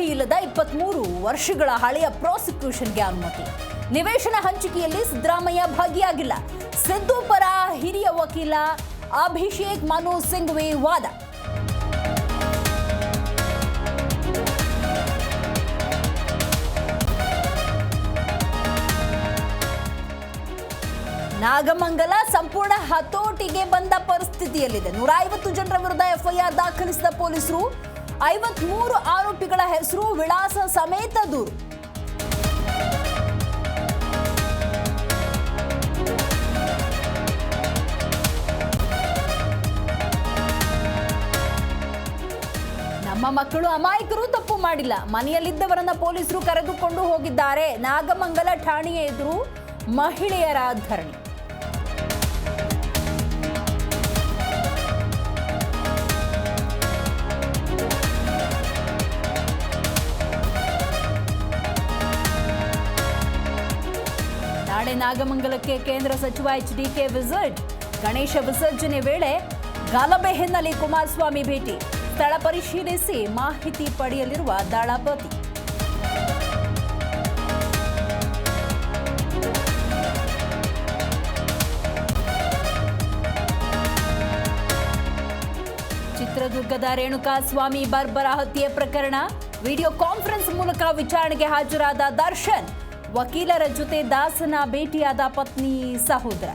ಸಹಿ ಇಲ್ಲದ 23 ವರ್ಷಗಳ ಹಳೆಯ ಪ್ರಾಸಿಕ್ಯೂಷನ್ಗೆ ಅನುಮತಿ. ನಿವೇಶನ ಹಂಚಿಕೆಯಲ್ಲಿ ಸಿದ್ದರಾಮಯ್ಯ ಭಾಗಿಯಾಗಿಲ್ಲ. ಸಿದ್ದು ಪರ ಹಿರಿಯ ವಕೀಲ ಅಭಿಷೇಕ್ ಮನು ಸಿಂಘ್ವಿ ವಾದ. ನಾಗಮಂಗಲ ಸಂಪೂರ್ಣ ಹತೋಟಿಗೆ ಬಂದ ಪರಿಸ್ಥಿತಿಯಲ್ಲಿದೆ. 150 ಜನರ ವಿರುದ್ಧ ಎಫ್ಐಆರ್ ದಾಖಲಿಸಿದ ಪೊಲೀಸರು 53 ಆರೋಪಿಗಳ ಹೆಸರು ವಿಳಾಸ ಸಮೇತ ದೂರು. ನಮ್ಮ ಮಕ್ಕಳು ಅಮಾಯಕರು, ತಪ್ಪು ಮಾಡಿಲ್ಲ. ಮನೆಯಲ್ಲಿದ್ದವರನ್ನ ಪೊಲೀಸರು ಕರೆದುಕೊಂಡು ಹೋಗಿದ್ದಾರೆ. ನಾಗಮಂಗಲ ಠಾಣೆಯ ಎದುರು ಮಹಿಳೆಯರ ಧರಣಿ. ನಾಳೆ ನಾಗಮಂಗಲಕ್ಕೆ ಕೇಂದ್ರ ಸಚಿವ ಎಚ್.ಡಿ.ಕೆ ವಿಸಿಟ್. ಗಣೇಶ ವಿಸರ್ಜನೆ ವೇಳೆ ಗಲಭೆ ಹಿನ್ನೆಲೆ ಕುಮಾರಸ್ವಾಮಿ ಭೇಟಿ. ಸ್ಥಳ ಪರಿಶೀಲಿಸಿ ಮಾಹಿತಿ ಪಡೆಯಲಿರುವ ದಳಪತಿ. ಚಿತ್ರದುರ್ಗದ ರೇಣುಕಾಸ್ವಾಮಿ ಬರ್ಬರ ಹತ್ಯೆ ಪ್ರಕರಣ ವಿಡಿಯೋ ಕಾನ್ಫರೆನ್ಸ್ ಮೂಲಕ ವಿಚಾರಣೆಗೆ ಹಾಜರಾದ ದರ್ಶನ್. ವಕೀಲರ ಜೊತೆ ದಾಸನ ಭೇಟಿಯಾದ ಪತ್ನಿ, ಸಹೋದರ.